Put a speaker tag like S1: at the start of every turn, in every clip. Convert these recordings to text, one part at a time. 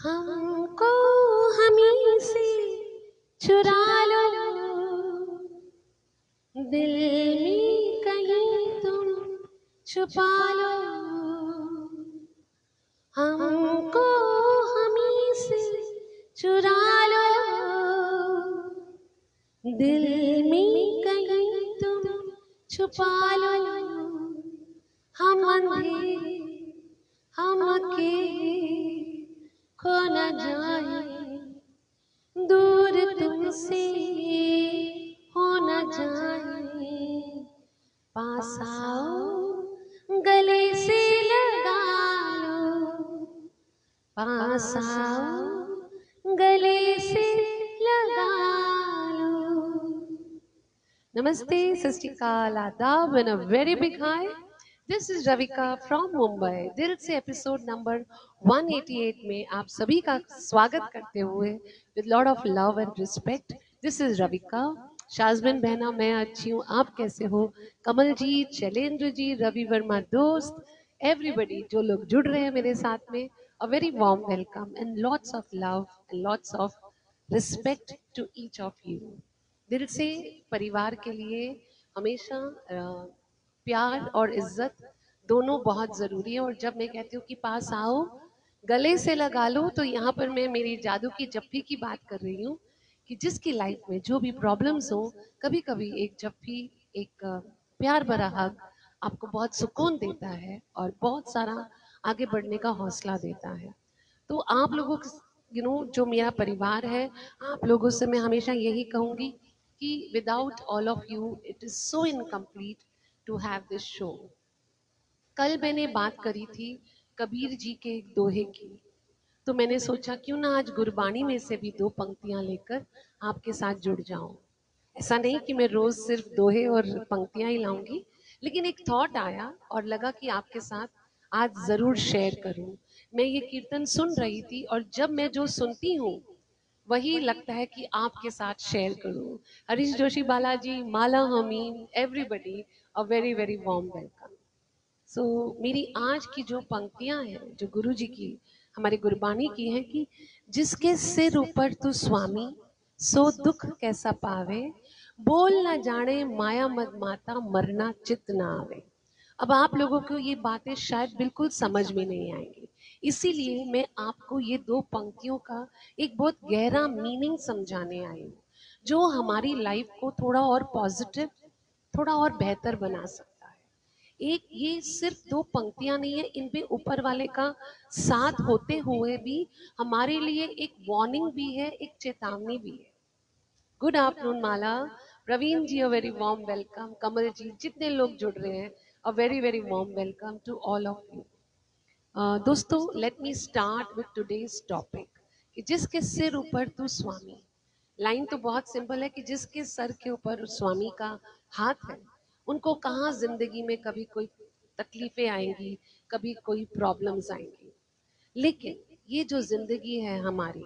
S1: हमको हमी से चुरा लो, दिल में कहीं तुम छुपा लो। हमको हमी से चुरा लो, दिल में कहीं तुम छुपा लो। हम अंधे हम अकेले खो न जाए, दूर तुमसे हो न जाए। पास आओ गले से लगा लो, पास आओ गले से लगा लो। Namaste, Sastikal, Adab, and a very big hi. This is Ravika from Mumbai. दिल से एपिसोड नंबर 188 में आप सभी का स्वागत करते हुए with lot of love and respect. This is Ravika. शाजबिन बहना मैं अच्छी हूँ, आप कैसे हो? कमल जी, शैलेंद्र जी, रवि वर्मा दोस्त, everybody जो लोग जुड़ रहे हैं मेरे साथ में, a very warm welcome and lots of love and lots of respect to each of you. दिल से परिवार के लिए हमेशा प्यार और इज्जत दोनों बहुत जरूरी है। और जब मैं कहती हूँ कि पास आओ गले से लगा लो, तो यहाँ पर मैं मेरी जादू की जप्फी की बात कर रही हूँ कि जिसकी लाइफ में जो भी प्रॉब्लम्स हो, कभी कभी एक जप्फी, एक प्यार भरा हक आपको बहुत सुकून देता है और बहुत सारा आगे बढ़ने का हौसला देता है। तो आप लोगों जो मेरा परिवार है, आप लोगों से मैं हमेशा यही कहूंगी कि without all of you it is so incomplete to have this show. कल मैंने बात करी थी कबीर जी के एक दोहे की, तो मैंने सोचा क्यों ना आज गुरबानी में से भी दो पंक्तियां लेकर आपके साथ जुड़ जाऊं। ऐसा नहीं कि मैं रोज सिर्फ दोहे और पंक्तियां ही लाऊंगी, लेकिन एक थॉट आया और लगा कि आपके साथ आज जरूर शेयर करूं। मैं ये कीर्तन सुन रही थी और जब मैं जो सुनती हूँ वही लगता है कि आपके साथ शेयर करूं। Harish Joshi Balaji, Mala Hamim, everybody uh very very warm welcome. So मेरी आज की जो पंक्तियां हैं जो गुरु जी की, हमारे गुरबानी की है कि जिसके सिर ऊपर तू स्वामी, सो दुख कैसा पावे, बोल ना जाने माया मद माता, मरना चित ना आवे। अब आप लोगों को ये बातें शायद बिल्कुल समझ में नहीं आएंगी, इसीलिए मैं आपको ये दो पंक्तियों का एक बहुत गहरा मीनिंग समझाने आई हूँ, जो हमारी लाइफ को थोड़ा और पॉजिटिव, थोड़ा और बेहतर बना सकता है। एक ये सिर्फ दो पंक्तियां नहीं है, इनपे ऊपर वाले का साथ होते हुए भी हमारे लिए एक वार्निंग भी है, एक चेतावनी भी है। Good afternoon Mala, Praveen ji uh very warm welcome, Kamal ji, जितने लोग जुड़ रहे हैं uh very very warm welcome to all of you. दोस्तों, let me start with today's topic कि जिसके सिर ऊपर तू स्वामी। लाइन तो बहुत सिंपल है कि जिसके सर के ऊपर उस स्वामी का हाथ है, उनको कहाँ जिंदगी में कभी कोई तकलीफें आएंगी, कभी कोई प्रॉब्लम्स आएंगी। लेकिन ये जो जिंदगी है हमारी,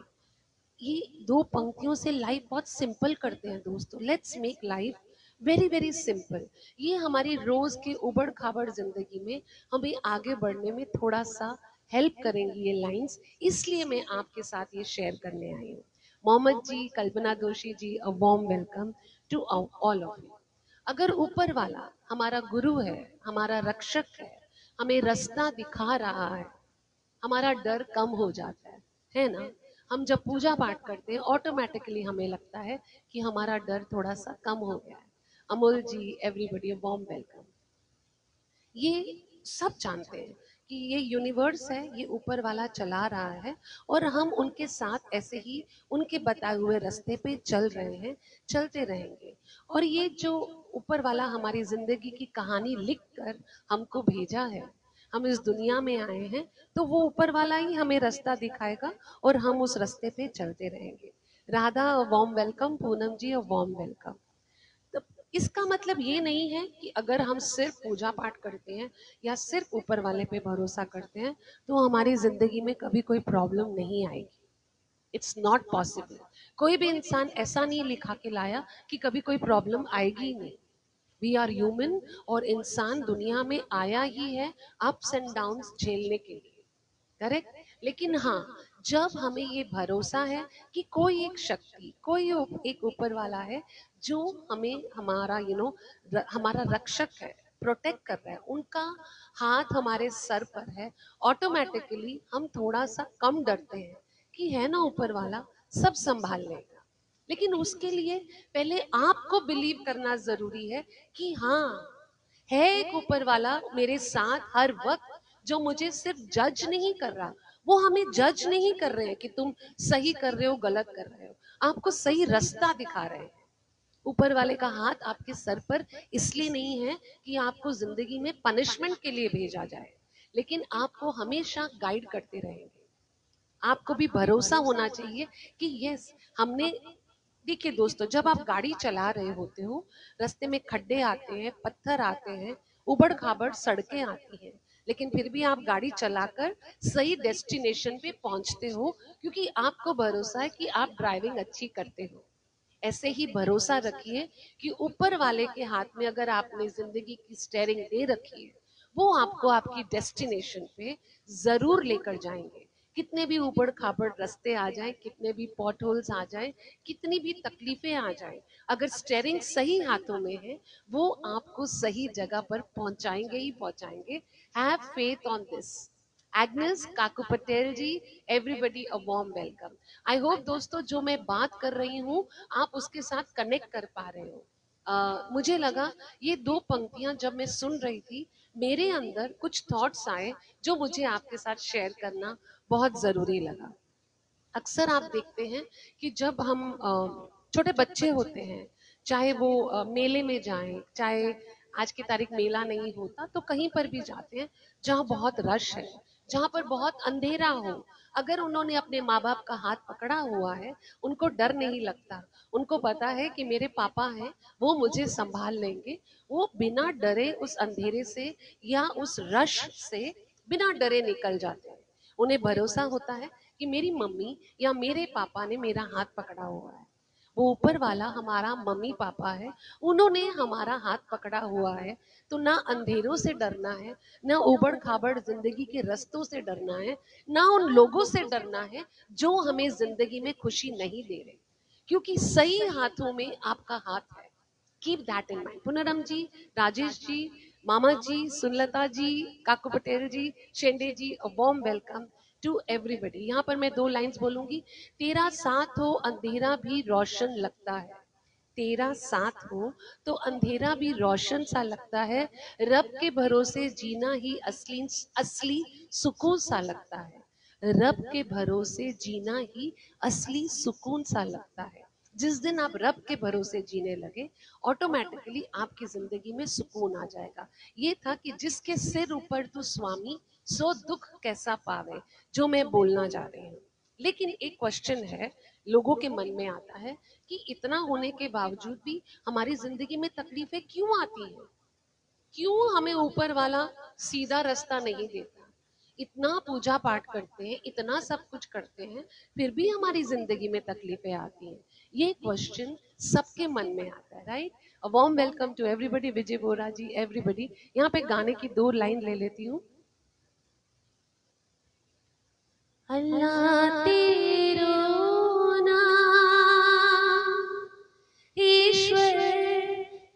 S1: ये दो पंक्तियों से लाइफ बहुत सिंपल करते हैं दोस्तों। Let's make life very very simple. ये हमारी रोज के उबड़ खाबड़ जिंदगी में हमें आगे बढ़ने में थोड़ा सा हेल्प करेंगी ये लाइंस, इसलिए मैं आपके साथ ये शेयर करने आई हूँ। Mohammad ji, Kalpana Doshi ji, uh warm welcome to all of you. अगर ऊपर वाला हमारा गुरु है, हमारा रक्षक है, हमें रास्ता दिखा रहा है, हमारा डर कम हो जाता है ना। हम जब पूजा पाठ करते हैं ऑटोमेटिकली हमें लगता है कि हमारा डर थोड़ा सा कम हो गया है। अमोल जी, एवरीबॉडी वार्म वेलकम। ये सब जानते हैं कि ये यूनिवर्स है, ये ऊपर वाला चला रहा है और हम उनके साथ ऐसे ही उनके बताए हुए रास्ते पे चल रहे हैं, चलते रहेंगे। और ये जो ऊपर वाला हमारी जिंदगी की कहानी लिख कर हमको भेजा है, हम इस दुनिया में आए हैं, तो वो ऊपर वाला ही हमें रास्ता दिखाएगा और हम उस रास्ते पे चलते रहेंगे। राधा वार्म वेलकम, पूनम जी वार्म वेलकम। तो इसका मतलब ये नहीं है कि अगर हम सिर्फ पूजा पाठ करते हैं या सिर्फ ऊपर वाले पे भरोसा करते हैं तो हमारी जिंदगी में कभी कोई प्रॉब्लम नहीं आएगी। It's not possible. कोई भी इंसान ऐसा नहीं लिखा के लाया कि कभी कोई प्रॉब्लम आएगी ही नहीं। वी आर ह्यूमन, और इंसान दुनिया में आया ही है अप्स एंड डाउन्स झेलने के लिए, करेक्ट। लेकिन हाँ, जब हमें ये भरोसा है कि कोई एक शक्ति, कोई एक ऊपर वाला है जो हमें हमारा हमारा रक्षक है, प्रोटेक्ट कर रहा है, उनका हाथ हमारे सर पर है, ऑटोमेटिकली हम थोड़ा सा कम डरते हैं कि है ना ऊपर वाला, सब संभाल लेगा। लेकिन उसके लिए पहले आपको बिलीव करना जरूरी है कि हाँ, है एक ऊपर वाला मेरे साथ हर वक्त, जो मुझे सिर्फ जज नहीं कर रहा। वो हमें जज नहीं कर रहे हैं कि तुम सही कर रहे हो गलत कर रहे हो, आपको सही रास्ता दिखा रहे हैं। ऊपर वाले का हाथ आपके सर पर इसलिए नहीं है कि आपको जिंदगी में पनिशमेंट के लिए भेजा जाए, लेकिन आपको हमेशा गाइड करते रहेंगे। आपको भी भरोसा होना चाहिए कि यस, हमने, देखिए दोस्तों, जब आप गाड़ी चला रहे होते हो, रास्ते में खड्डे आते हैं, पत्थर आते हैं, उबड़ खाबड़ सड़कें आती हैं, लेकिन फिर भी आप गाड़ी चलाकर सही डेस्टिनेशन पे पहुंचते हो, क्योंकि आपको भरोसा है कि आप ड्राइविंग अच्छी करते हो। ऐसे ही भरोसा रखिए कि ऊपर वाले के हाथ में अगर आपने जिंदगी की स्टेयरिंग दे रखी है, वो आपको आपकी डेस्टिनेशन पे जरूर लेकर जाएंगे। कितने भी ऊबड़ खाबड़ रास्ते आ जाएं, कितने भी पॉट होल्स आ जाएं, कितनी भी तकलीफें आ जाएं, अगर स्टेयरिंग सही हाथों में है, वो आपको सही जगह पर पहुंचाएंगे ही पहुंचाएंगे। Have faith on this. Agnes काकू Patel ji, everybody a warm welcome. I hope दोस्तों, जो मैं बात कर रही हूँ आप उसके साथ कनेक्ट कर पा रहे हो। मुझे लगा ये दो पंक्तियां जब मैं सुन रही थी, मेरे अंदर कुछ थॉट्स आए जो मुझे आपके साथ शेयर करना बहुत जरूरी लगा। अक्सर आप देखते हैं कि जब हम छोटे बच्चे होते हैं, चाहे वो मेले में जाएं, चाहे आज की तारीख मेला नहीं होता तो कहीं पर भी जाते हैं जहाँ बहुत रश है, जहाँ पर बहुत अंधेरा हो, अगर उन्होंने अपने माँ बाप का हाथ पकड़ा हुआ है, उनको डर नहीं लगता। उनको पता है कि मेरे पापा हैं, वो मुझे संभाल लेंगे। वो बिना डरे उस अंधेरे से या उस रश से बिना डरे निकल जाते हैं। उन्हें भरोसा होता है कि मेरी मम्मी या मेरे पापा ने मेरा हाथ पकड़ा हुआ है। वो ऊपर वाला हमारा मम्मी पापा है, उन्होंने हमारा हाथ पकड़ा हुआ है। तो ना अंधेरों से डरना है, ना उबड़ खाबड़ जिंदगी के रास्तों से डरना है, ना उन लोगों से डरना है जो हमें जिंदगी में खुशी नहीं दे रहे, क्योंकि सही हाथों में आपका हाथ है। Keep that in mind. Punaram ji, Rajesh ji, मामा जी, Sunlata ji, Kaku Patel ji, Shende ji, uh warm welcome to everybody. यहाँ पर मैं दो लाइंस बोलूंगी। तेरा साथ हो अंधेरा भी रोशन लगता है, तेरा साथ हो तो अंधेरा भी रोशन सा लगता है, रब के भरोसे जीना ही असली असली सुकून सा लगता है, रब के भरोसे जीना ही असली सुकून सा लगता है। जिस दिन आप रब के भरोसे जीने लगे, ऑटोमेटिकली आपकी जिंदगी में सुकून आ जाएगा। ये था कि जिसके सिर ऊपर तू स्वामी, सो दुख कैसा पावे, जो मैं बोलना चाह रही हूँ। लेकिन एक क्वेश्चन है, लोगों के मन में आता है कि इतना होने के बावजूद भी हमारी जिंदगी में तकलीफें क्यों आती हैं, क्यों हमें ऊपर वाला सीधा रास्ता नहीं देता। इतना पूजा पाठ करते हैं, इतना सब कुछ करते हैं, फिर भी हमारी जिंदगी में तकलीफें आती हैं। ये क्वेश्चन सबके मन में आता है, right? A warm welcome to everybody, Vijay Bora ji, everybody. यहाँ पे गाने की दो लाइन ले लेती हूँ। अल्लाह तेरो नाम, ईश्वर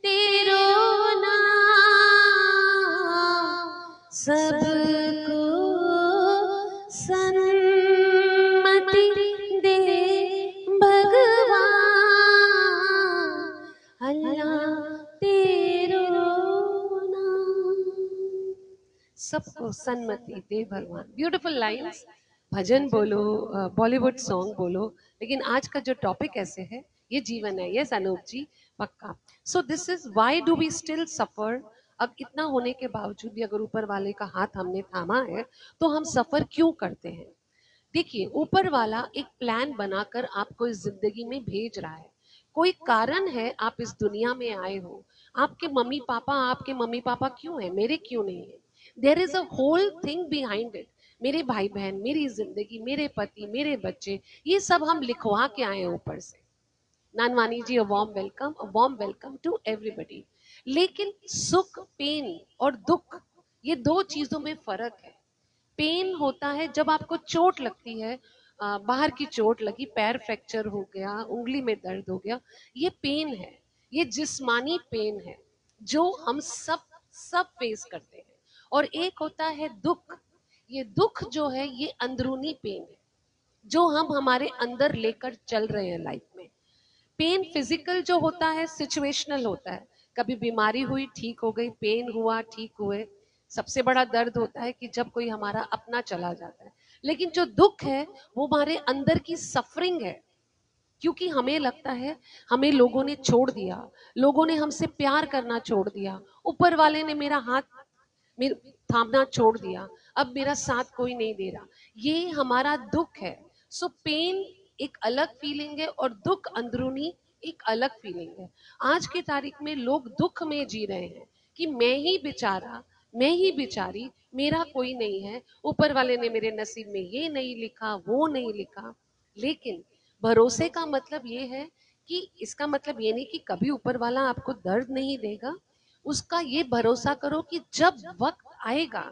S1: तेरो नाम, सबको सन्मति दे भगवान, अल्लाह तेरो नाम, सबको सन्मति दे भगवान। Beautiful lines. भजन बोलो, बॉलीवुड सॉन्ग बोलो, लेकिन आज का जो टॉपिक ऐसे है, ये जीवन है। यस अनूप जी, पक्का। So this is why do we still suffer. अब इतना होने के बावजूद भी अगर ऊपर वाले का हाथ हमने थामा है, तो हम सफर क्यों करते हैं? देखिए, ऊपर वाला एक प्लान बनाकर आपको इस जिंदगी में भेज रहा है। कोई कारण है आप इस दुनिया में आए हो। आपके मम्मी पापा क्यों है, मेरे क्यों नहीं है? There is a whole thing behind it. मेरे भाई बहन, मेरी जिंदगी, मेरे पति, मेरे बच्चे, ये सब हम लिखवा के आए हैं ऊपर से। Nanwani ji, uh warm welcome to everybody. लेकिन सुख, पेन और दुख, ये दो चीजों में फर्क है। पेन होता है जब आपको चोट लगती है, बाहर की चोट लगी, पैर फ्रैक्चर हो गया, उंगली में दर्द हो गया, ये पेन है, ये जिस्मानी पेन है जो हम सब सब फेस करते हैं। और एक होता है दुख, ये दुख जो है ये अंदरूनी पेन है जो हम हमारे अंदर लेकर चल रहे हैं लाइफ में। पेन फिजिकल जो होता है सिचुएशनल होता है, कभी बीमारी हुई ठीक हो गई, पेन हुआ ठीक हुए। सबसे बड़ा दर्द होता है कि जब कोई हमारा अपना चला जाता है। लेकिन जो दुख है वो हमारे अंदर की सफरिंग है, क्योंकि हमें लगता है हमें लोगों ने छोड़ दिया, लोगों ने हमसे प्यार करना छोड़ दिया, ऊपर वाले ने मेरा हाथ थामना छोड़ दिया, अब मेरा साथ कोई नहीं दे रहा। ये हमारा दुख है। सो पेन एक अलग फीलिंग है और दुख अंदरूनी एक अलग फीलिंग है। आज की तारीख में लोग दुख में जी रहे हैं कि मैं ही बेचारा, मैं ही बेचारी, मेरा कोई नहीं है, ऊपर वाले ने मेरे नसीब में ये नहीं लिखा, वो नहीं लिखा। लेकिन भरोसे का मतलब ये है कि इसका मतलब ये नहीं कि कभी ऊपर वाला आपको दर्द नहीं देगा। उसका ये भरोसा करो कि जब वक्त आएगा,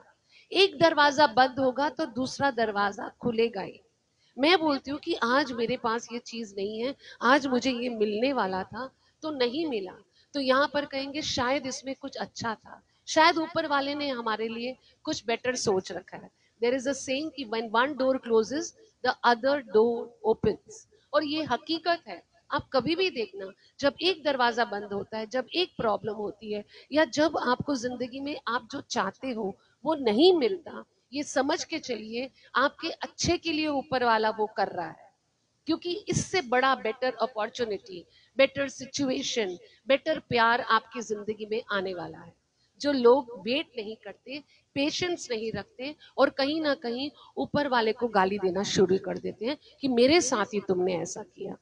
S1: एक दरवाजा बंद होगा तो दूसरा दरवाजा खुलेगा ही। मैं बोलती हूँ कि आज मेरे पास ये चीज नहीं है, आज मुझे ये मिलने वाला था तो नहीं मिला, तो यहाँ पर कहेंगे शायद इसमें कुछ अच्छा था, शायद ऊपर वाले ने हमारे लिए कुछ बेटर सोच रखा है। देयर इज अ सेइंग कि when one door closes the other door opens, और ये हकीकत है। आप कभी भी देखना, जब एक दरवाजा बंद होता है, जब एक प्रॉब्लम होती है, या जब आपको जिंदगी में आप जो चाहते हो वो नहीं मिलता, ये समझ के चलिए आपके अच्छे के लिए ऊपर वाला वो कर रहा है। क्योंकि इससे बड़ा better opportunity, better situation, better प्यार आपकी जिंदगी में आने वाला है। जो लोग वेट नहीं करते, पेशेंस नहीं रखते, और कहीं ना कहीं ऊपर वाले को गाली देना शुरू कर देते हैं कि मेरे साथ ही तुमने ऐसा किया।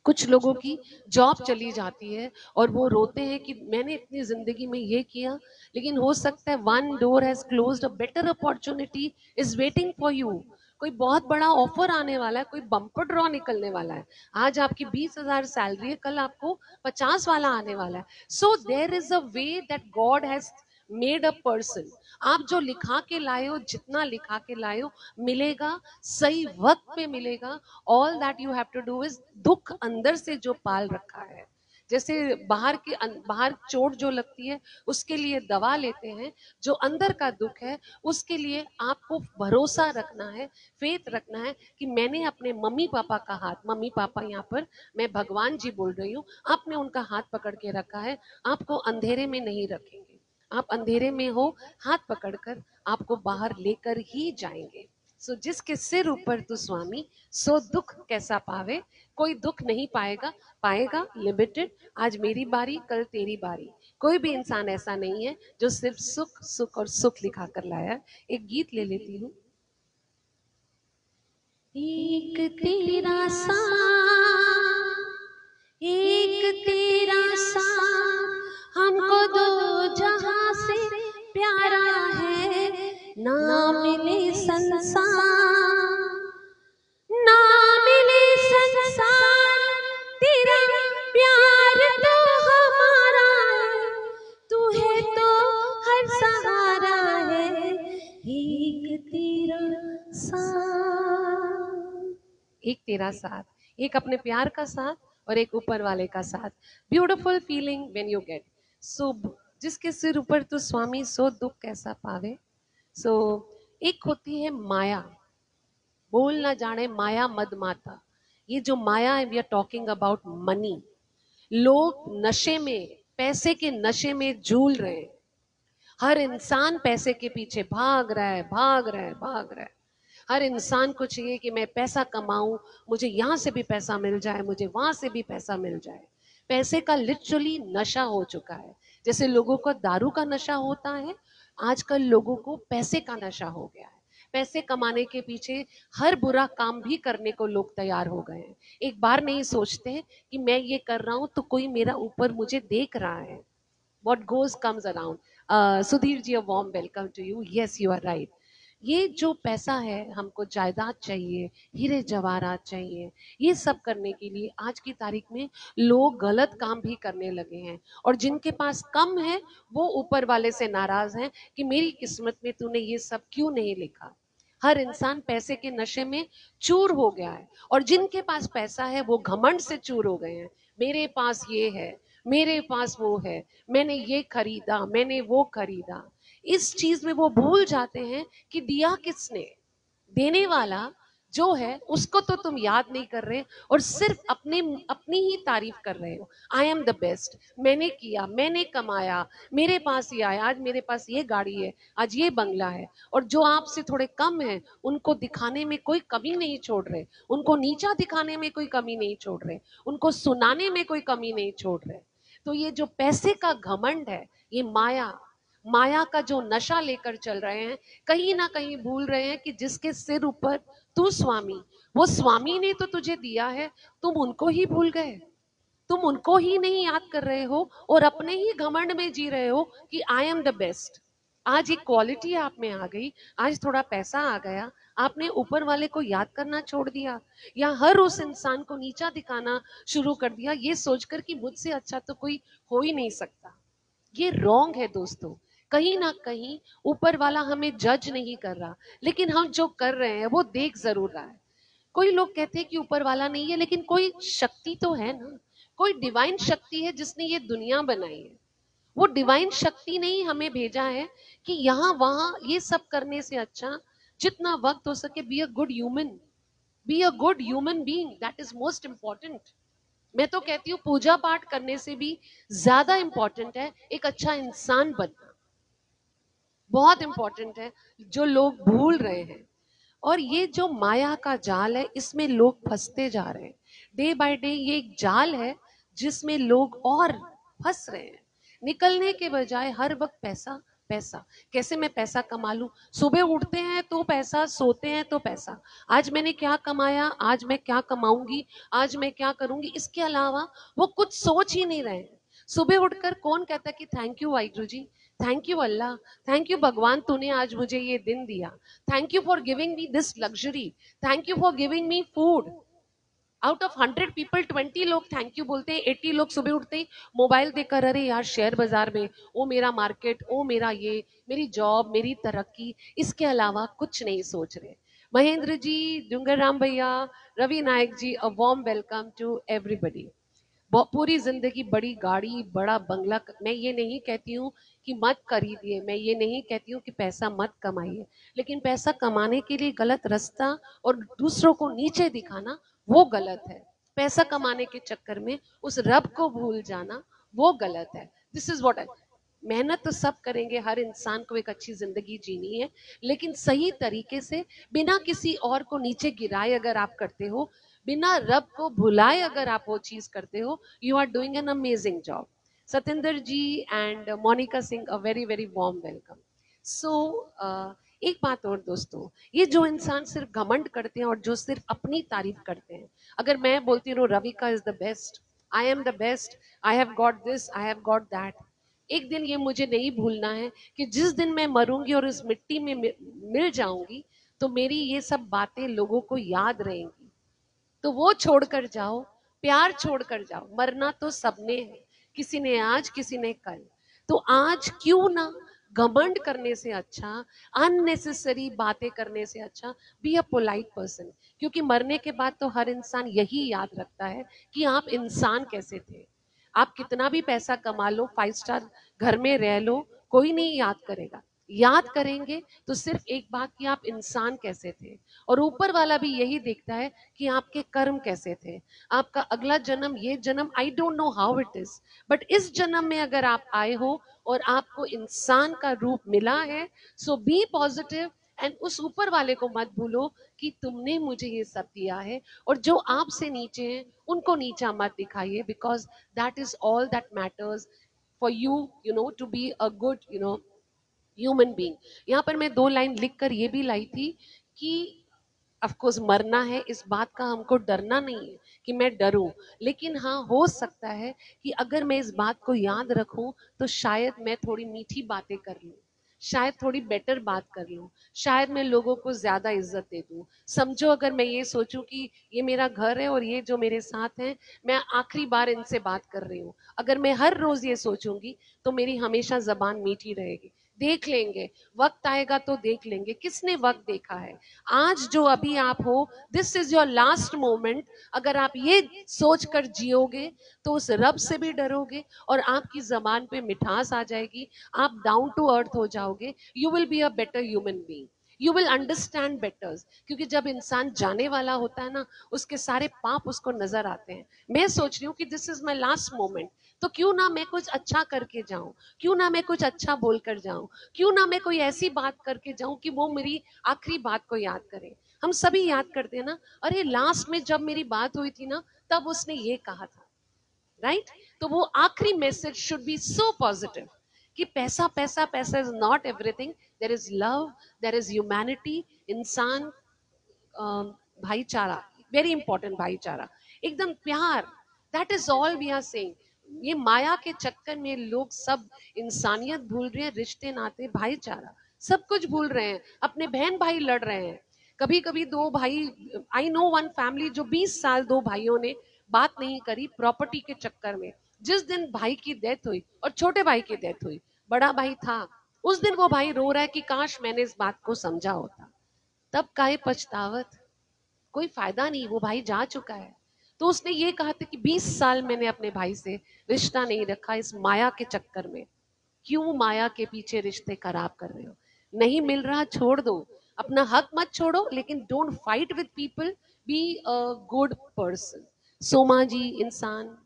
S1: कुछ लोगों की जॉब चली जाती है और वो रोते हैं कि मैंने इतनी जिंदगी में ये किया, लेकिन हो सकता है one door has closed, a better opportunity is waiting for you. कोई बहुत बड़ा ऑफर आने वाला है, कोई बम्पर ड्रॉ निकलने वाला है। आज आपकी 20,000 सैलरी है, कल आपको 50 वाला आने वाला है। So there is a way that God has made a person. आप जो लिखा के लाए हो, जितना लिखा के लाए हो, मिलेगा, सही वक्त पे मिलेगा। All that you have to do is, दुख अंदर से जो पाल रखा है, जैसे बाहर चोट जो लगती है उसके लिए दवा लेते हैं, जो अंदर का दुख है उसके लिए आपको भरोसा रखना है, फेथ रखना है कि मैंने अपने मम्मी पापा का हाथ, मम्मी पापा यहाँ पर मैं भगवान जी बोल रही हूँ, आपने उनका हाथ पकड़ के रखा है, आपको अंधेरे में नहीं रखेंगे। आप अंधेरे में हो, हाथ पकड़कर आपको बाहर लेकर ही जाएंगे। सो जिसके सिर ऊपर तू स्वामी, सो दुख कैसा पावे। कोई दुख नहीं पाएगा, पाएगा लिमिटेड। आज मेरी बारी, कल तेरी बारी। कोई भी इंसान ऐसा नहीं है जो सिर्फ सुख सुख और सुख लिखा कर लाया। एक गीत ले लेती हूँ। एक तेरा सा, एक तेरा सा, हमको दो जहां से प्यारा है, ना मिले संसार, ना मिले संसार तेरा प्यार तो हमारा है, तू है तो हर सहारा है, एक तेरा साथ। एक तेरा साथ, एक अपने प्यार का साथ और एक ऊपर वाले का साथ। Beautiful feeling when you get. So जिसके सिर ऊपर तो स्वामी, सो दुख कैसा पावे। सो एक होती है माया, बोल ना जाने माया मद माता। ये जो माया है, we are talking about money. लोग नशे में, पैसे के नशे में झूल रहे हैं। हर इंसान पैसे के पीछे भाग रहा है, भाग रहा है, भाग रहा है। हर इंसान को चाहिए कि मैं पैसा कमाऊं, मुझे यहाँ से भी पैसा मिल जाए, मुझे वहां से भी पैसा मिल जाए। पैसे का लिटरली नशा हो चुका है। जैसे लोगों को दारू का नशा होता है, आजकल लोगों को पैसे का नशा हो गया है। पैसे कमाने के पीछे हर बुरा काम भी करने को लोग तैयार हो गए हैं। एक बार नहीं सोचते कि मैं ये कर रहा हूं तो कोई मेरा ऊपर मुझे देख रहा है। What goes comes around. Sudhir ji, a warm welcome to you. Yes, you are right. ये जो पैसा है, हमको जायदाद चाहिए, हीरे जवाहरात चाहिए, ये सब करने के लिए आज की तारीख में लोग गलत काम भी करने लगे हैं। और जिनके पास कम है वो ऊपर वाले से नाराज हैं कि मेरी किस्मत में तूने ये सब क्यों नहीं लिखा। हर इंसान पैसे के नशे में चूर हो गया है, और जिनके पास पैसा है वो घमंड से चूर हो गए हैं। मेरे पास ये है, मेरे पास वो है, मैंने ये खरीदा, मैंने वो खरीदा। इस चीज में वो भूल जाते हैं कि दिया किसने। देने वाला जो है उसको तो तुम याद नहीं कर रहे, और सिर्फ अपने अपनी ही तारीफ कर रहे हो। आई एम द बेस्ट, मैंने किया, मैंने कमाया, मेरे पास ये आया, आज मेरे पास ये गाड़ी है, आज ये बंगला है। और जो आपसे थोड़े कम है उनको दिखाने में कोई कमी नहीं छोड़ रहे, उनको नीचा दिखाने में कोई कमी नहीं छोड़ रहे, उनको सुनाने में कोई कमी नहीं छोड़ रहे। तो ये जो पैसे का घमंड है, ये माया, माया का जो नशा लेकर चल रहे हैं, कहीं ना कहीं भूल रहे हैं कि जिसके सिर ऊपर तू स्वामी, वो स्वामी ने तो तुझे दिया है, तुम उनको ही भूल गए, तुम उनको ही नहीं याद कर रहे हो, और अपने ही घमंड में जी रहे हो कि आई एम द बेस्ट। आज एक क्वालिटी आप में आ गई, आज थोड़ा पैसा आ गया, आपने ऊपर वाले को याद करना छोड़ दिया, या हर उस इंसान को नीचा दिखाना शुरू कर दिया, ये सोचकर कि मुझसे अच्छा तो कोई हो ही नहीं सकता। ये रॉन्ग है दोस्तों। कहीं ना कहीं ऊपर वाला हमें जज नहीं कर रहा, लेकिन हम जो कर रहे हैं वो देख जरूर रहा है। कोई लोग कहते हैं कि ऊपर वाला नहीं है, लेकिन कोई शक्ति तो है ना, कोई डिवाइन शक्ति है जिसने ये दुनिया बनाई है। वो डिवाइन शक्ति ने ही हमें भेजा है कि यहाँ वहां ये सब करने से अच्छा जितना वक्त हो सके B a good human, B a good human being, that is most important. मैं तो कहती हूँ पूजा पाठ करने से भी ज्यादा इंपॉर्टेंट है एक अच्छा इंसान बनना, बहुत इंपॉर्टेंट है, जो लोग भूल रहे हैं। और ये जो माया का जाल है इसमें लोग फंसते जा रहे हैं डे बाय डे। ये एक जाल है जिसमें लोग और फंस रहे हैं, निकलने के बजाय हर वक्त पैसा पैसा, कैसे मैं पैसा कमा लूं। सुबह उठते हैं तो पैसा, सोते हैं तो पैसा, आज मैंने क्या कमाया, आज मैं क्या कमाऊंगी, आज मैं क्या करूंगी, इसके अलावा वो कुछ सोच ही नहीं रहे हैं। सुबह उठकर कौन कहता कि thank you Waheguru ji, thank you Allah, thank you भगवान, तूने आज मुझे ये दिन दिया, thank you for giving me this luxury, thank you for giving me food. Out of 100 people 20 लोग थैंक यू बोलते हैं, 80 लोग सुबह उठते ही मोबाइल देखकर अरे यार शेयर बाजार में, ओ मेरा मार्केट, ओ मेरा ये, मेरी जॉब, मेरी तरक्की, इसके अलावा कुछ नहीं सोच रहे। महेंद्र जी, डूंगर राम भैया, Ravi Nayak ji, uh warm welcome to everybody. पूरी जिंदगी बड़ी गाड़ी, बड़ा बंगला, मैं ये नहीं कहती हूँ कि मत खरीदिए, मैं ये नहीं कहती हूँ कि पैसा मत कमाइए, लेकिन पैसा कमाने के लिए गलत रास्ता और दूसरों को नीचे दिखाना वो गलत है। पैसा कमाने के चक्कर में उस रब को भूल जाना वो गलत है। दिस इज व्हाट, मेहनत तो सब करेंगे, हर इंसान को एक अच्छी जिंदगी जीनी है, लेकिन सही तरीके से, बिना किसी और को नीचे गिराए अगर आप करते हो, बिना रब को भुलाए अगर आप वो चीज करते हो, you are doing an amazing job. Satendra ji and Monika Singh, uh very very warm welcome. So एक बात और दोस्तों, ये जो इंसान सिर्फ घमंड करते हैं और जो सिर्फ अपनी तारीफ करते हैं, अगर मैं बोलती हूँ Ravika is the best, I am the best, I have got this, I have got that, एक दिन ये मुझे नहीं भूलना है कि जिस दिन मैं मरूंगी और इस मिट्टी में मिल जाऊंगी, तो मेरी ये सब बातें लोगों को याद रहेंगी। तो वो छोड़कर जाओ, प्यार छोड़कर जाओ, मरना तो सबने है, किसी ने आज, किसी ने कल। तो आज क्यों ना घमंड करने से अच्छा, अननेसेसरी बातें करने से अच्छा, बी अ पोलाइट पर्सन। क्योंकि मरने के बाद तो हर इंसान यही याद रखता है कि आप इंसान कैसे थे। आप कितना भी पैसा कमा लो, 5 स्टार घर में रह लो, कोई नहीं याद करेगा। याद करेंगे तो सिर्फ एक बात कि आप इंसान कैसे थे, और ऊपर वाला भी यही देखता है कि आपके कर्म कैसे थे। आपका अगला जन्म, ये जन्म, I don't know how it is, but इस जन्म में अगर आप आए हो और आपको इंसान का रूप मिला है, सो बी पॉजिटिव, एंड उस ऊपर वाले को मत भूलो कि तुमने मुझे ये सब दिया है, और जो आपसे नीचे हैं उनको नीचा मत दिखाइए, because that is all that matters for you, you know, to be a good, you know, human being. यहाँ पर मैं 2 लाइन लिखकर ये भी लाई थी कि ऑफ कोर्स मरना है, इस बात का हमको डरना नहीं है कि मैं डरूं, लेकिन हाँ हो सकता है कि अगर मैं इस बात को याद रखूं तो शायद मैं थोड़ी मीठी बातें कर लूं, शायद थोड़ी बेटर बात कर लूं, शायद मैं लोगों को ज्यादा इज्जत दे दूं। समझो अगर मैं ये सोचूं कि ये मेरा घर है और ये जो मेरे साथ हैं, मैं आखिरी बार इनसे बात कर रही हूँ, अगर मैं हर रोज ये सोचूंगी तो मेरी हमेशा जबान मीठी रहेगी। देख लेंगे, वक्त आएगा तो देख लेंगे। किसने वक्त देखा है? आज जो अभी आप हो, this is your last moment. अगर आप ये सोच कर जियोगे तो उस रब से भी डरोगे और आपकी जबान पे मिठास आ जाएगी, आप डाउन टू अर्थ हो जाओगे, you will be a better human being, you will understand better. क्योंकि जब इंसान जाने वाला होता है ना, उसके सारे पाप उसको नजर आते हैं। मैं सोच रही हूँ कि this is my last moment, तो क्यों ना मैं कुछ अच्छा करके जाऊं, क्यों ना मैं कुछ अच्छा बोल कर जाऊं, क्यों ना मैं कोई ऐसी बात करके जाऊं कि वो मेरी आखिरी बात को याद करे। हम सभी याद करते हैं ना, अरे लास्ट में जब मेरी बात हुई थी ना, तब उसने ये कहा था, राइट? तो वो आखिरी message should be so positive कि पैसा पैसा पैसा is not everything, there is love, there is humanity, इंसान, भाईचारा, वेरी इंपॉर्टेंट, भाईचारा, एकदम प्यार, that is all we are saying. ये माया के चक्कर में लोग सब इंसानियत भूल रहे हैं, रिश्ते नाते भाईचारा सब कुछ भूल रहे हैं, अपने बहन भाई लड़ रहे हैं। कभी कभी दो भाई, आई नो वन फैमिली जो 20 साल दो भाइयों ने बात नहीं करी प्रॉपर्टी के चक्कर में। जिस दिन भाई की डेथ हुई और छोटे भाई की डेथ हुई, बड़ा भाई था, उस दिन वो भाई रो रहा है कि काश मैंने इस बात को समझा होता। तब काहे पछतावत, कोई फायदा नहीं, वो भाई जा चुका है। तो उसने ये कहा था कि 20 साल मैंने अपने भाई से रिश्ता नहीं रखा इस माया के चक्कर में। क्यों माया के पीछे रिश्ते खराब कर रहे हो? नहीं मिल रहा, छोड़ दो, अपना हक मत छोड़ो, लेकिन don't fight with people, be a good person. Soma ji, इंसान,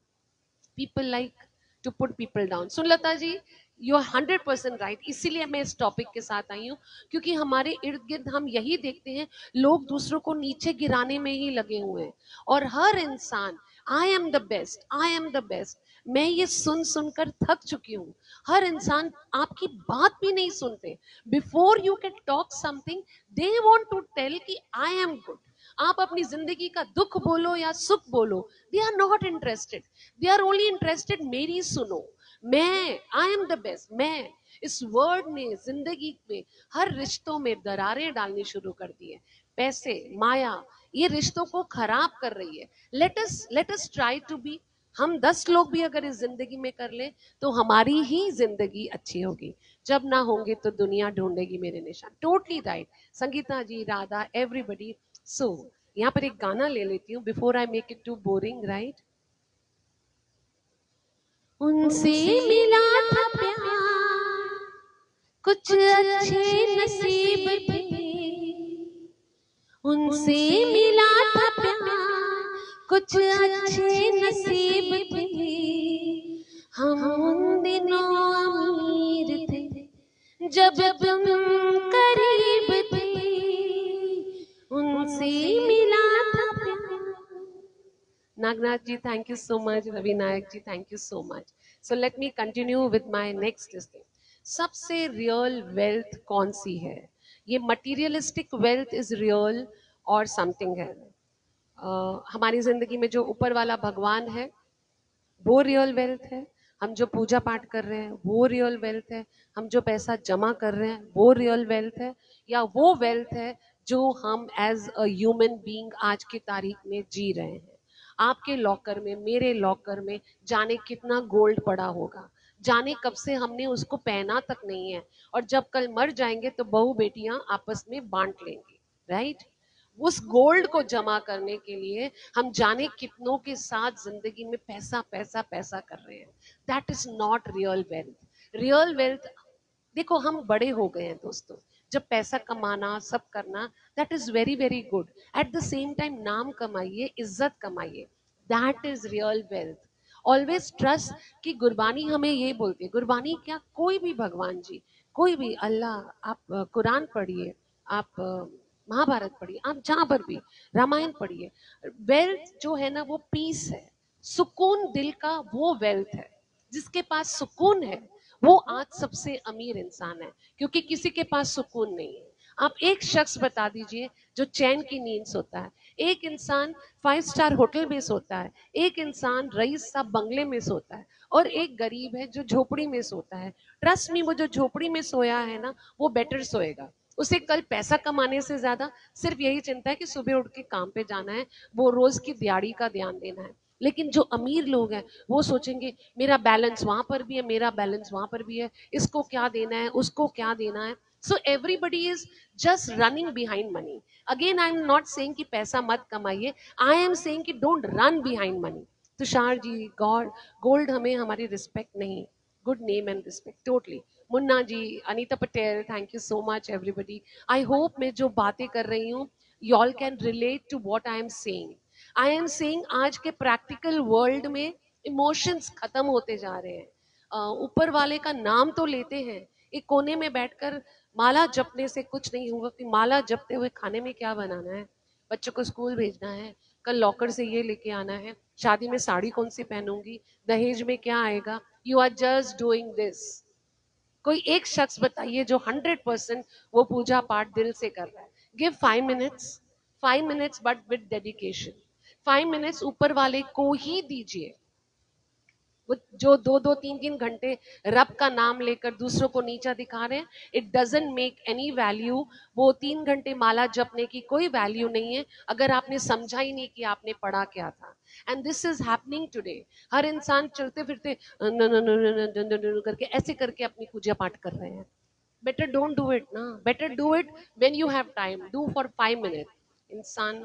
S1: people like to put people down। Sunlata ji, you are 100% right. इसीलिए मैं इस टॉपिक के साथ आई हूँ, क्योंकि हमारे इर्द गिर्द हम यही देखते हैं, लोग दूसरों को नीचे गिराने में ही लगे हुए हैं। और हर इंसान, I am the best, I am the best, मैं ये सुन सुनकर थक चुकी हूँ। हर इंसान आपकी बात भी नहीं सुनते। Before you can talk something, they want to tell कि आई एम गुड। आप अपनी जिंदगी का दुख बोलो या सुख बोलो, they are not interested, they are only interested मेरी सुनो, मैं, आई एम द बेस्ट। मैं, इस वर्ड ने जिंदगी में हर रिश्तों में दरारें डालनी शुरू कर दी है। पैसे, माया, ये रिश्तों को खराब कर रही है। Let us try to be, हम 10 लोग भी अगर इस जिंदगी में कर ले तो हमारी ही जिंदगी अच्छी होगी। जब ना होंगे तो दुनिया ढूंढेगी मेरे निशान। Totally right Sangeeta ji, Radha, everybody. So यहाँ पर एक गाना ले लेती हूँ before I make it too boring, right? उनसे मिला था प्यार, कुछ अच्छे नसीब थे, उनसे मिला था प्यार, कुछ अच्छे नसीब थे, हम उन दिनों अमीर थे जब तुम करीब थे, उनसे मिला था प्यार। Nagnath ji, thank you so much. Ravi Nayak ji, thank you so much. So let me continue with my next thing. सबसे रियल वेल्थ कौन सी है? ये मटीरियलिस्टिक वेल्थ इज रियल और समथिंग है। हमारी जिंदगी में जो ऊपर वाला भगवान है वो रियल वेल्थ है, हम जो पूजा पाठ कर रहे हैं वो रियल वेल्थ है, हम जो पैसा जमा कर रहे हैं वो रियल वेल्थ है, या वो वेल्थ है जो हम एज अ ह्यूमन बीइंग आज की तारीख में जी रहे हैं। आपके लॉकर में, मेरे लॉकर में जाने कितना गोल्ड पड़ा होगा, जाने कब से हमने उसको पहना तक नहीं है, और जब कल मर जाएंगे तो बहू बेटियां आपस में बांट लेंगी, राइट? उस गोल्ड को जमा करने के लिए हम जाने कितनों के साथ जिंदगी में पैसा पैसा पैसा कर रहे हैं। That is not real wealth. Real wealth, देखो हम बड़े हो गए हैं दोस्तों, जब पैसा कमाना सब करना, that is very very good. At the same time नाम कमाइए, इज्जत कमाइए, that is real wealth. Always trust कि गुरबानी हमें ये बोलती है, गुरबानी क्या, कोई भी भगवान जी, कोई भी अल्लाह, आप कुरान पढ़िए, आप महाभारत पढ़िए, आप जहां पर भी रामायण पढ़िए, वेल्थ जो है ना वो पीस है, सुकून दिल का, वो वेल्थ है। जिसके पास सुकून है वो आज सबसे अमीर इंसान है, क्योंकि किसी के पास सुकून नहीं है। आप एक शख्स बता दीजिए जो चैन की नींद सोता है, एक इंसान 5 स्टार होटल में सोता है, एक इंसान रईस साहब बंगले में सोता है, और एक गरीब है जो झोपड़ी में सोता है। ट्रस्ट मी, वो जो झोपड़ी में सोया है ना वो बेटर सोएगा। उसे कल पैसा कमाने से ज्यादा सिर्फ यही चिंता है कि सुबह उठ के काम पे जाना है, वो रोज की दिहाड़ी का ध्यान देना है। लेकिन जो अमीर लोग हैं वो सोचेंगे मेरा बैलेंस वहां पर भी है, मेरा बैलेंस वहां पर भी है, इसको क्या देना है, उसको क्या देना है. So everybody is just running behind money. Again I am not saying कि पैसा मत कमाइए, आई एम सेइंग कि don't run behind money. Tushar ji, God gold हमें हमारी रिस्पेक्ट नहीं, good name and respect totally. Munna ji, Anita Patel, thank you so much everybody. I hope मैं जो बातें कर रही हूँ you all can relate to what I am saying. I am saying आज के प्रैक्टिकल वर्ल्ड में इमोशंस खत्म होते जा रहे हैं. ऊपर वाले का नाम तो लेते हैं, एक कोने में बैठकर माला जपने से कुछ नहीं होगा. कि माला जपते हुए खाने में क्या बनाना है, बच्चों को स्कूल भेजना है, कल लॉकर से ये लेके आना है, शादी में साड़ी कौन सी पहनूंगी, दहेज में क्या आएगा. You are just doing this. कोई एक शख्स बताइए जो 100% वो पूजा पाठ दिल से कर रहा है. Give 5 minutes, 5 minutes but with dedication. 5 minutes ऊपर वाले को ही दीजिए. वो जो 2-2, 3-3 घंटे रब का नाम लेकर दूसरों को नीचा दिखा रहे हैं, it doesn't make any value. वो 3 घंटे माला जपने की कोई वैल्यू नहीं है अगर आपने समझा ही नहीं कि आपने पढ़ा क्या था. And this is happening today. हर इंसान चलते फिरते करके ऐसे करके अपनी पूजा पाठ कर रहे हैं. बेटर डोंट डू इट ना. Better do it when you have time. Do for 5 minutes. इंसान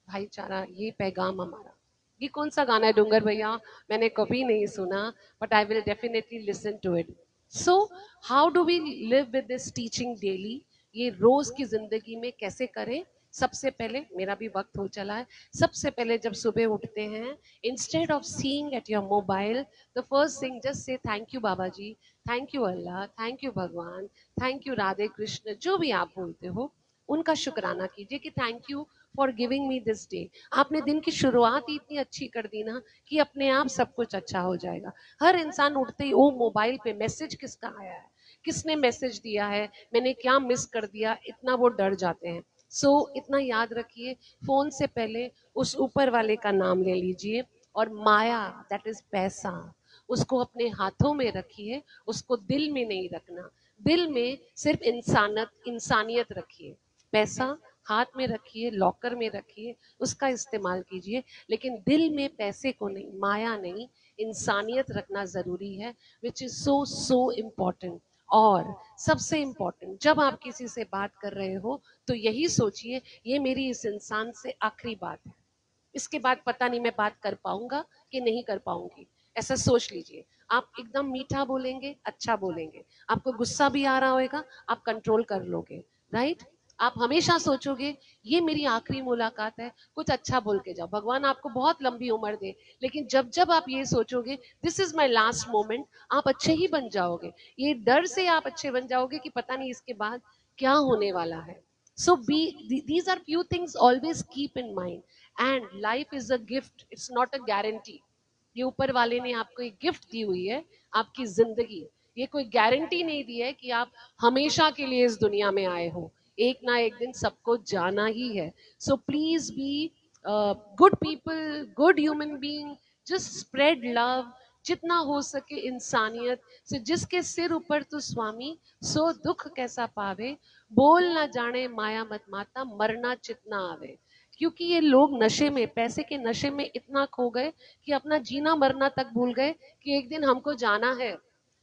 S1: भाईचारा, ये पैगाम हमारा. ये कौन सा गाना है डूंगर भैया, मैंने कभी नहीं सुना, but I will definitely listen to it. So how do we live with this teaching daily. ये रोज की जिंदगी में कैसे करें. सबसे पहले, मेरा भी वक्त हो चला है, सबसे पहले जब सुबह उठते हैं, instead of seeing at your mobile, the first thing just say thank you Baba ji, thank you Allah, thank you भगवान, थैंक यू राधे कृष्ण, जो भी आप बोलते हो उनका शुक्राना कीजिए कि thank you for giving me this day. आपने दिन की शुरुआत ही इतनी अच्छी कर दी ना कि अपने आप सब कुछ अच्छा हो जाएगा. हर इंसान उठते ही ओ मोबाइल पे मैसेज किसका आया है, किसने मैसेज दिया है, मैंने क्या मिस कर दिया, इतना वो डर जाते हैं. सो इतना याद रखिए, फोन से पहले उस ऊपर वाले का नाम ले लीजिए. और माया, दैट इज पैसा, उसको अपने हाथों में रखिए, उसको दिल में नहीं रखना. दिल में सिर्फ इंसानियत रखिए. पैसा हाथ में रखिए, लॉकर में रखिए, उसका इस्तेमाल कीजिए, लेकिन दिल में पैसे को नहीं, माया नहीं, इंसानियत रखना जरूरी है, which is so so important. और सबसे इम्पोर्टेंट, जब आप किसी से बात कर रहे हो तो यही सोचिए ये मेरी इस इंसान से आखिरी बात है, इसके बाद पता नहीं मैं बात कर पाऊंगा कि नहीं कर पाऊंगी. ऐसा सोच लीजिए. आप एकदम मीठा बोलेंगे, अच्छा बोलेंगे, आपको गुस्सा भी आ रहा होगा, आप कंट्रोल कर लोगे, राइट. आप हमेशा सोचोगे ये मेरी आखिरी मुलाकात है, कुछ अच्छा बोल के जाओ, भगवान आपको बहुत लंबी उम्र दे. लेकिन जब जब आप ये सोचोगे this is my last moment, आप अच्छे ही बन जाओगे. ये डर से आप अच्छे बन जाओगे कि पता नहीं इसके बाद क्या होने वाला है. So these are few things always keep in mind. And life is a gift, it's not a guarantee. ये ऊपर वाले ने आपको एक गिफ्ट दी हुई है, आपकी जिंदगी. ये कोई गारंटी नहीं दी है कि आप हमेशा के लिए इस दुनिया में आए हो. एक ना एक दिन सबको जाना ही है. So please be good people, good human being, just spread love, जितना हो सके इंसानियत से. जिसके सिर ऊपर तू स्वामी, सो दुख कैसा पावे, बोल ना जाने माया मत माता, मरना चितना आवे. क्योंकि ये लोग नशे में, पैसे के नशे में इतना खो गए कि अपना जीना मरना तक भूल गए कि एक दिन हमको जाना है,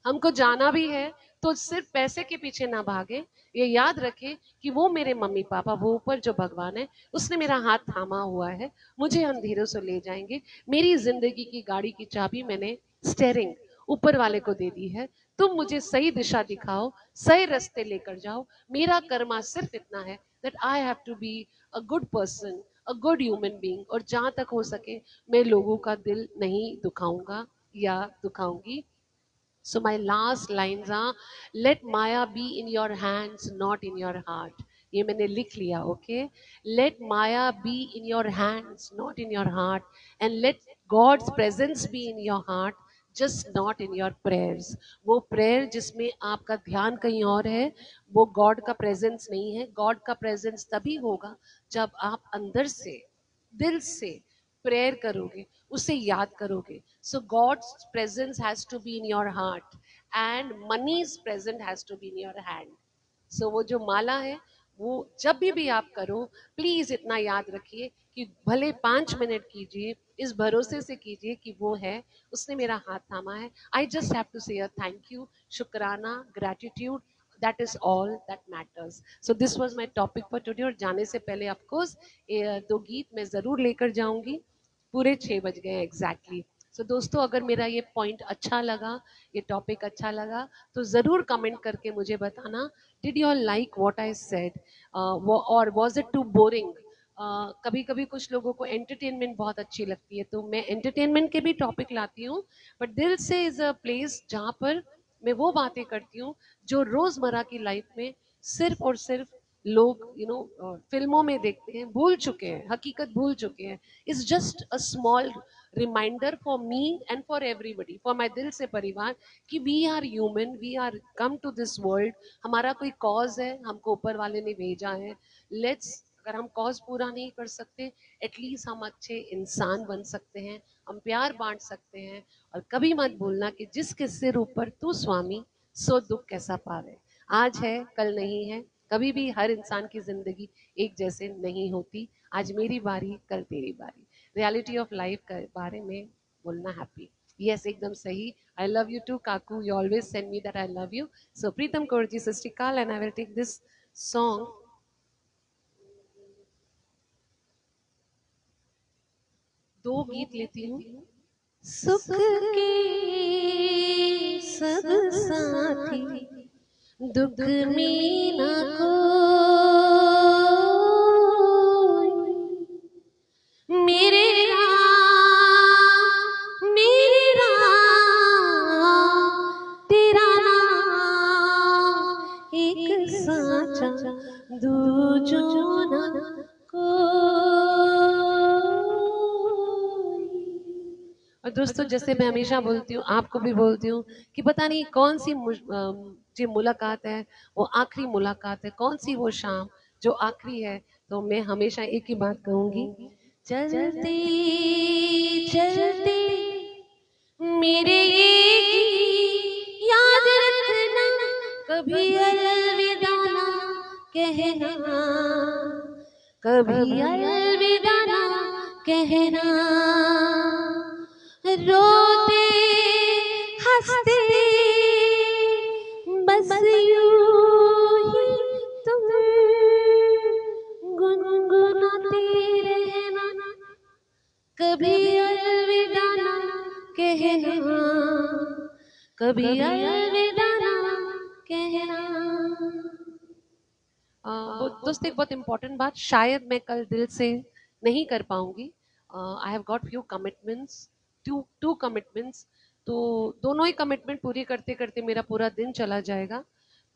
S1: हमको जाना भी है. तो सिर्फ पैसे के पीछे ना भागे. ये याद रखे कि वो मेरे मम्मी पापा, वो ऊपर जो भगवान है, उसने मेरा हाथ थामा हुआ है, मुझे अंधेरों से ले जाएंगे. मेरी जिंदगी की गाड़ी की चाबी मैंने स्टेयरिंग ऊपर वाले को दे दी है. तुम मुझे सही दिशा दिखाओ, सही रास्ते लेकर जाओ. मेरा कर्मा सिर्फ इतना है that I have to be a good person, a good human being. और जहां तक हो सके मैं लोगों का दिल नहीं दुखाऊंगा या दुखाऊंगी. So my last lines are, let Maya be in your hands, not in your heart. ये मैंने लिख लिया, okay? Let Maya be in your hands, not in your heart, and let God's presence be in your heart, just not in your prayers. वो prayer जिसमें आपका ध्यान कहीं और है, वो God का presence नहीं है. God का presence तभी होगा जब आप अंदर से, दिल से प्रेयर करोगे, उसे याद करोगे. So God's presence has to be in your heart and money's present has to be in your hand. So वो जो माला है वो जब भी आप करो, प्लीज इतना याद रखिए कि भले 5 मिनट कीजिए, इस भरोसे से कीजिए कि वो है, उसने मेरा हाथ थामा है. आई जस्ट हैव टू से अ थैंक यू, शुक्राना, gratitude. That is all that matters. So this was my topic for today. और जाने से पहले ऑफ कोर्स 2 गीत मैं जरूर लेकर जाऊंगी. पूरे 6 बज गए एग्जैक्टली. सो दोस्तों, अगर मेरा ये पॉइंट अच्छा लगा, ये टॉपिक अच्छा लगा, तो ज़रूर कमेंट करके मुझे बताना. Did you all like what I said, और वाज इट टू बोरिंग. कभी कभी कुछ लोगों को एंटरटेनमेंट बहुत अच्छी लगती है, तो मैं एंटरटेनमेंट के भी टॉपिक लाती हूँ. बट दिल से इज़ अ प्लेस जहाँ पर मैं वो बातें करती हूँ जो रोज़मर्रा की लाइफ में सिर्फ और सिर्फ लोग फिल्मों में देखते हैं, भूल चुके हैं, हकीकत भूल चुके हैं. It's just a small reminder for me and for everybody, for my दिल से परिवार, कि we are human, we are come to this world. हमारा कोई कॉज है, हमको ऊपर वाले ने भेजा है. लेट्स, अगर हम कॉज पूरा नहीं कर सकते, एटलीस्ट हम अच्छे इंसान बन सकते हैं, हम प्यार बांट सकते हैं. और कभी मत भूलना कि जिसके सिर ऊपर तू स्वामी, सो दुख कैसा पावे. आज है कल नहीं है, कभी भी हर इंसान की जिंदगी एक जैसे नहीं होती. आज मेरी बारी, कल तेरी बारी. रियलिटी ऑफ लाइफ के बारे में बोलना हैप्पी. यस, एकदम सही. I love you too Kaku, you always send me that I love you. So Pritam Kaur ji, Sat Shri Akal, and I will take this song. 2 गीत लेती हूँ. सुख के सब साथी, दुख में न कोई. मेरे राम तेरा नाम एक साचा, दूजो न कोई. और दोस्तों, जैसे मैं हमेशा बोलती हूँ, आपको भी बोलती हूँ, कि पता नहीं कौन सी जो मुलाकात है वो आखिरी मुलाकात है, कौन सी वो शाम जो आखिरी है. तो मैं हमेशा एक ही बात कहूंगी, चलते चलते मेरे ये गीत याद रखना, कभी अलविदा ना कहना, कभी अलविदा ना कहना. रोते हंसते बस यूं ही तुम गुनगुनाते रहना, कभी अलविदा ना कहना, कभी अलविदा ना कहना. दोस्तों, एक बहुत इंपॉर्टेंट बात, शायद मैं कल दिल से नहीं कर पाऊंगी. I have got few commitments, two commitments. तो दोनों ही कमिटमेंट पूरी करते करते मेरा पूरा दिन चला जाएगा.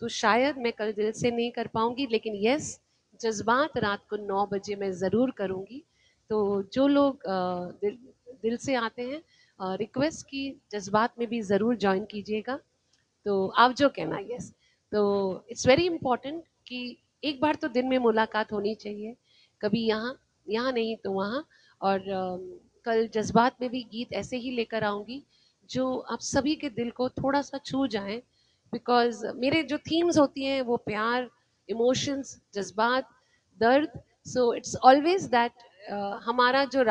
S1: तो शायद मैं कल दिल से नहीं कर पाऊंगी, लेकिन यस, जज्बात रात को 9 बजे मैं ज़रूर करूंगी. तो जो लोग दिल से आते हैं, रिक्वेस्ट की जज्बात में भी ज़रूर ज्वाइन कीजिएगा. तो आप जो कहना, यस. तो इट्स वेरी इंपॉर्टेंट कि एक बार तो दिन में मुलाकात होनी चाहिए, कभी यहाँ, यहाँ नहीं तो वहाँ. और कल जज्बात में भी गीत ऐसे ही लेकर आऊँगी जो आप सभी के दिल को थोड़ा सा छू जाएं. बिकॉज मेरे जो थीम्स होती हैं वो प्यार, इमोशंस, जज्बात, दर्द. सो इट्स ऑलवेज दैट हमारा जो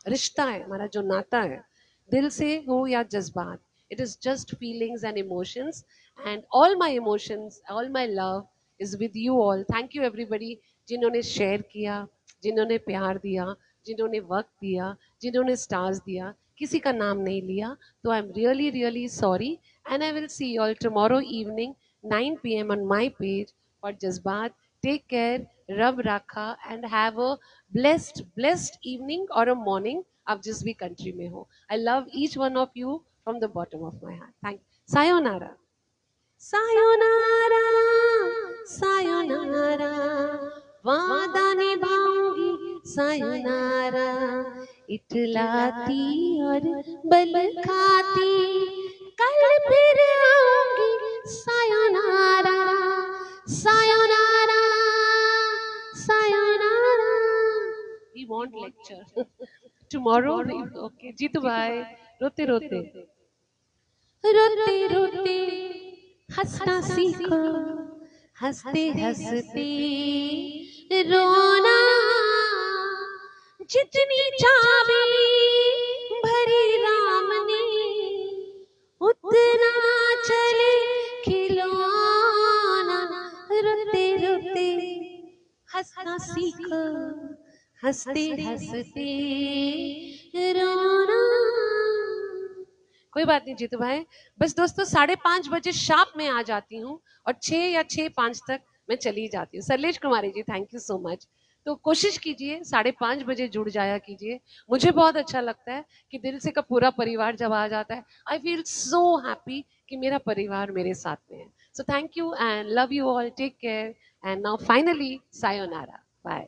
S1: रिश्ता है, हमारा जो नाता है, दिल से हो या जज्बात, it is just feelings and emotions, and all my emotions, all my love is with you all. Thank you everybody जिन्होंने शेयर किया, जिन्होंने प्यार दिया, जिन्होंने वक्त दिया, जिन्होंने स्टार्स दिया. किसी का नाम नहीं लिया, तो I am really really sorry. And I will see you all tomorrow evening 9 PM on my page for Jazbaat. Take care, रब राखा, and have a blessed evening or a morning, आप जिस भी country में हो. I love each one of you from the bottom of my heart. Thank you. Sayonara. Sayonara. Sayonara. वादा निभाऊंगी. Sayonara. इटलाती और बल खाती, कल फिर आऊंगी. Sayonara. Sayonara. Sayonara. We want lecture. Tomorrow. Okay. Jitu भाई. रोते रोते रोते रोते हंसना सीखो, हंसते हंसते रोना, जितनी चाबी भरी राम ने उतना चले खिलौना। रोते रोते हंसना सीखो, हंसते हंसते रोना। कोई बात नहीं जीतू भाई, बस दोस्तों 5:30 बजे शार्प में आ जाती हूँ और 6 या 6:05 तक मैं चली जाती हूँ। सरलेश Kumari ji thank you so much. तो कोशिश कीजिए 5:30 बजे जुड़ जाया कीजिए। मुझे बहुत अच्छा लगता है कि दिल से का पूरा परिवार जब आ जाता है, आई फील सो हैप्पी कि मेरा परिवार मेरे साथ में है। So thank you and love you all, take care and now finally sayonara, bye.